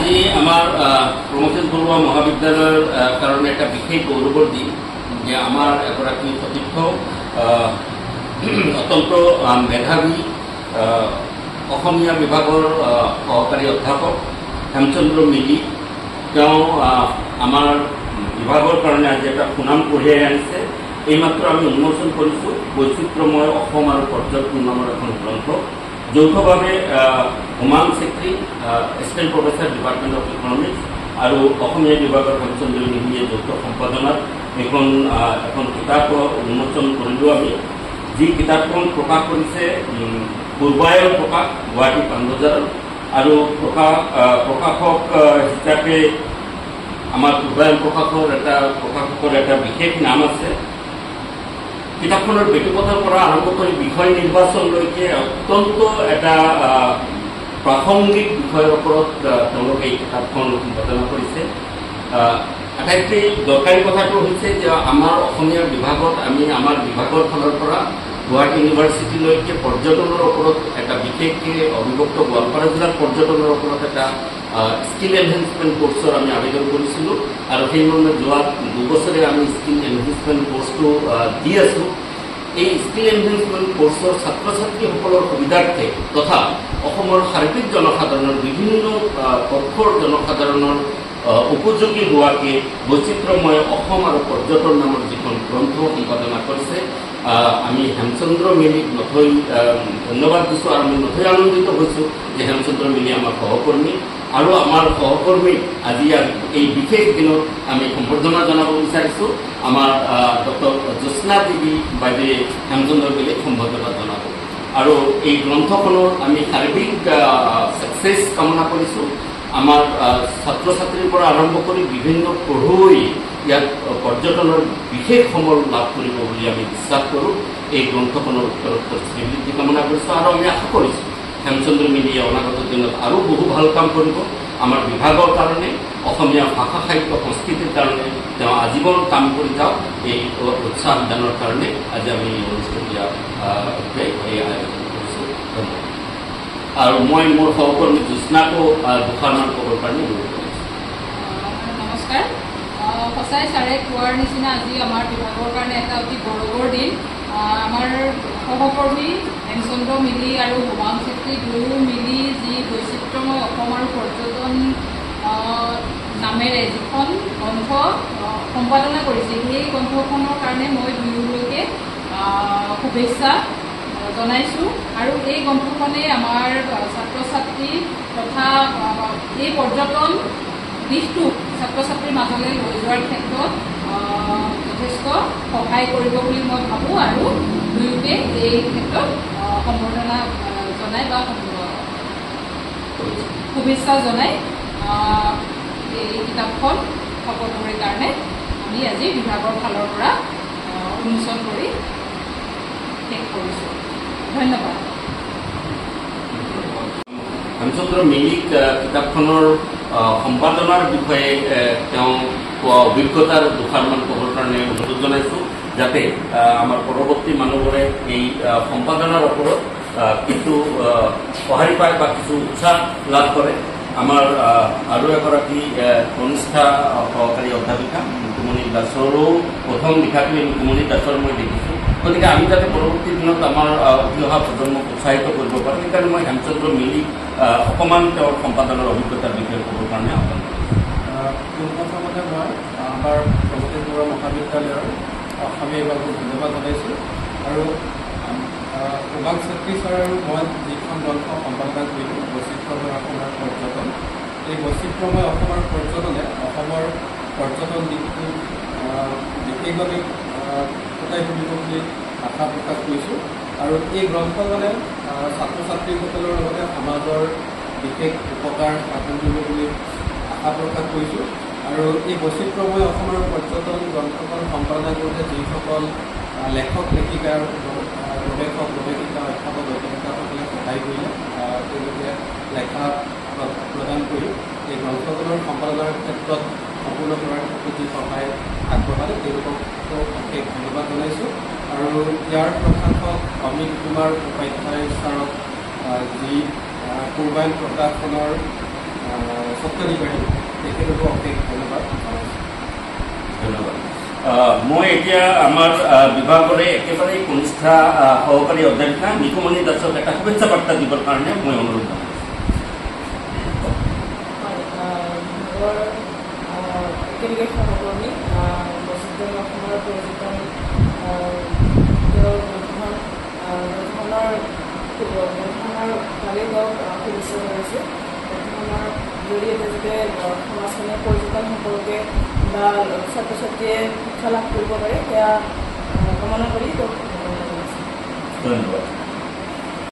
আজি আমাৰ প্ৰমথেশ বৰুৱা মহাবিদ্যালয়ৰ কাৰণে এটা বিশেষ গৌৰৱৰ দিন যে আমাৰ এগৰাকী সতীৰ্থ অত্যন্ত মেধাৱী অসমীয়া বিভাগৰ সহকাৰী অধ্যাপক হেমচন্দ্ৰ মিলি তেওঁ আমাৰ বিভাগৰ কাৰণে আজি এটা সুনাম কঢ়িয়াই আনিছে। এইমাত্ৰ আমি উন্মোচন কৰিছোঁ বৈচিত্ৰ্যময় অসম আৰু পৰ্যটন নামৰ এখন গ্ৰন্থ, যৌথভাৱে Humayun Chetry assistant professor department of economics আৰু অসমীয়া বিভাগৰ হেমচন্দ্ৰ মিলিয়ে যৌথ সম্পাদনাত এখন কিতাপ উন্মোচন কৰিলোঁ আমি। যি কিতাপখন প্ৰকাশ কৰিছে পূৰ্বায়ন প্ৰকাশ, গুৱাহাটী পাণবজাৰ, আৰু প্ৰকাশক হিচাপে আমাৰ পূৰ্বায়ন প্ৰকাশকৰ এটা বিশেষ নাম আছে। কিতাপখনৰ বেটুপথৰ পৰা আৰম্ভ কৰি বিষয় নিৰ্বাচনলৈকে অত্যন্ত এটা প্ৰাসংগিক বিষয়ৰ ওপৰত তেওঁলোকে এই কিতাপখন সম্পাদনা কৰিছে। আটাইতকৈ দৰকাৰী কথাটো হৈছে যে আমাৰ অসমীয়া বিভাগত আমি আমাৰ বিভাগৰ ফালৰ পৰা গুৱাহাটী ইউনিভাৰ্চিটিলৈকে পৰ্যটনৰ ওপৰত এটা বিশেষকৈ অবিভক্ত গোৱালপাৰা জিলাৰ পৰ্যটনৰ ওপৰত এটা স্কিল এনহেঞ্চমেণ্ট কোৰ্চৰ আমি আবেদন কৰিছিলোঁ আৰু সেই মৰ্মে যোৱা 2 বছৰে আমি স্কিল এনহেঞ্চমেণ্ট কোৰ্চটো দি আছোঁ। এই স্কিল এনহেঞ্চমেণ্ট কোৰ্চৰ ছাত্ৰ ছাত্ৰীসকলৰ সুবিধাৰ্থে তথা অসমৰ সাৰ্বিক জনসাধাৰণৰ বিভিন্ন পক্ষৰ জনসাধাৰণৰ উপযোগী হোৱাকৈ বৈচিত্ৰ্যময় অসম আৰু পৰ্যটন নামৰ যিখন গ্ৰন্থ সম্পাদনা কৰিছে, আমি হেমচন্দ্ৰ মিলিক নথৈ ধন্যবাদ দিছোঁ আৰু আমি নথৈ আনন্দিত হৈছোঁ যে হেমচন্দ্ৰ মিলি আমাৰ সহকৰ্মী আৰু আমাৰ সহকৰ্মীক আজি এই বিশেষ দিনত আমি সম্বৰ্ধনা জনাব বিচাৰিছোঁ। আমাৰ ডক্টৰ জ্যোৎস্না দেৱী বাইদেৱে হেমচন্দ্ৰ মিলিক সম্বৰ্ধনা জনাব আৰু এই গ্ৰন্থখনৰ আমি সাৰ্বিক ছাকচেছ কামনা কৰিছোঁ। আমাৰ ছাত্ৰ ছাত্ৰীৰ পৰা আৰম্ভ কৰি বিভিন্ন পঢ়ুৱৈ ইয়াত পৰ্যটনৰ বিশেষ সমল লাভ কৰিব বুলি আমি বিশ্বাস কৰোঁ। এই গ্ৰন্থখনৰ উত্তৰোত্তৰ শ্ৰীবৃদ্ধি কামনা কৰিছোঁ আৰু আমি আশা কৰিছোঁ হেমচন্দ্ৰ মিলিয়ে অনাগত দিনত আৰু বহু ভাল কাম কৰিব আমাৰ বিভাগৰ কাৰণে, অসমীয়া ভাষা সাহিত্য সংস্কৃতিৰ কাৰণে তেওঁ আজীৱন কাম কৰি যাওক। এই উৎসাহ দানৰ কাৰণে আজি আমি অনুষ্ঠানীয় এই আয়োজন কৰিছোঁ। ধন্যবাদ। আৰু মই মোৰ সহকৰ্মী জ্যোৎস্নাকো দুষাৰমান ক'বৰ কাৰণে অনুৰোধ কৰিছোঁ। নমস্কাৰ। সঁচাই ছাৰে কোৱাৰ নিচিনা আজি আমাৰ বিভাগৰ কাৰণে এটা অতি গৌৰৱৰ দিন। আমাৰ সহকৰ্মী হেমচন্দ্ৰ মিলি আৰু হুমায়ুন চেত্ৰী দুয়ো মিলি যি বৈচিত্ৰ্যময় অসম আৰু পৰ্যটন নামেৰে যিখন গ্ৰন্থ সম্পাদনা কৰিছে, সেই গ্ৰন্থখনৰ কাৰণে মই দুয়োলৈকে শুভেচ্ছা জনাইছোঁ। আৰু এই গ্ৰন্থখনে আমাৰ ছাত্ৰ ছাত্ৰী তথা এই পৰ্যটন দিশটো ছাত্ৰ ছাত্ৰীৰ মাজলৈ লৈ যোৱাৰ ক্ষেত্ৰত যথেষ্ট সহায় কৰিব বুলি মই ভাবোঁ আৰু দুয়োকে এই ক্ষেত্ৰত সম্বৰ্ধনা জনাই বা শুভেচ্ছা জনাই এই কিতাপখন সকলোৰে কাৰণে আমি আজি বিভাগৰ ফালৰ পৰা উন্মোচন কৰি শেষ কৰিছোঁ। ধন্যবাদ। হেমচন্দ্ৰ মিলিক কিতাপখনৰ সম্পাদনাৰ বিষয়ে তেওঁ কোৱা অভিজ্ঞতাৰ দুষাৰমান ক'বৰ কাৰণে অনুৰোধ জনাইছোঁ, যাতে আমাৰ পৰৱৰ্তী মানুহবোৰে এই সম্পাদনাৰ ওপৰত কিছু সঁহাৰি পায় বা কিছু উৎসাহ লাভ কৰে। আমাৰ আৰু এগৰাকী কনিষ্ঠা সহকাৰী অধ্যাপিকা ৰুকুমণি দাসৰো প্ৰথম লিখাটোৱে ৰুকুমণি দাসৰ মই দেখিছোঁ। গতিকে আমি যাতে পৰৱৰ্তী দিনত আমাৰ উঠি অহা প্ৰজন্মক উৎসাহিত কৰিব পাৰোঁ, সেইকাৰণে মই হেমচন্দ্ৰ মিলিক অকণমান তেওঁৰ সম্পাদনাৰ অভিজ্ঞতাৰ বিষয়ে ক'বৰ কাৰণে আহ্বান কৰিছোঁ। পোনপ্ৰথমতে মই আমাৰ প্ৰমথেশ বৰুৱা মহাবিদ্যালয়ৰ অসমীয়া বিভাগক ধন্যবাদ জনাইছোঁ আৰু হুমায়ুন চেত্ৰী ছাৰ আৰু মই যিখন গ্ৰন্থ সম্পাদনা কৰিলোঁ বৈচিত্ৰ্যময় অসমৰ পৰ্যটন, এই বৈচিত্ৰ্যময় অসমৰ পৰ্যটনে অসমৰ পৰ্যটন দিশটো বিশেষভাৱে ফুটাই তুলিব বুলি আশা প্ৰকাশ কৰিছোঁ। আৰু এই গ্ৰন্থখনে ছাত্ৰ ছাত্ৰীসকলৰ লগতে সমাজৰ বিশেষ উপকাৰ সাধন কৰিব বুলি আশা প্ৰকাশ কৰিছোঁ। আৰু এই বৈচিত্ৰ্যময় অসমৰ পৰ্যটন গ্ৰন্থখন সম্পাদনা কৰোঁতে যিসকল লেখক লেখিকাৰ গৱেষক গৱেষিকা অধ্যাপক অধ্যাপিকাসকলে সহায় কৰিলে, তেওঁলোকে লেখা প্ৰদান কৰি এই গ্ৰন্থখনৰ সম্পাদনাৰ ক্ষেত্ৰত সম্পূৰ্ণ কৰাৰ ক্ষেত্ৰত যি সহায় আগবঢ়ালে তেওঁলোককো অশেষ ধন্যবাদ জনাইছোঁ। আৰু ইয়াৰ প্ৰশাসক অমিত কুমাৰ উপাধ্যায় ছাৰক যি পূৰ্বায়ন প্ৰকাশনৰ 36 অধিকাৰী তেখেতকো অশেষ ধন্যবাদ জনাইছোঁ। ধন্যবাদ। মই এতিয়া আমাৰ বিভাগৰে একেবাৰে কনিষ্ঠা সহকাৰী অধ্যক্ষা নিকুমণি দাসক এটা শুভেচ্ছা বাৰ্তা দিবৰ কাৰণে মই অনুৰোধ জনাইছোঁ। একেলগে সহকৰ্মী বসুন্ধৰা অসমৰ প্ৰয়োজন গ্ৰন্থখনৰ ভালেই হওক শুভেচ্ছা জনাইছোঁ। গ্ৰন্থখনৰ জৰিয়তে যাতে সমাজখনে পৰ্যটন সম্পৰ্কে বা ছাত্ৰ ছাত্ৰীয়ে শিক্ষা লাভ কৰিব পাৰে সেয়া কামনা কৰি তেওঁক ধন্যবাদ।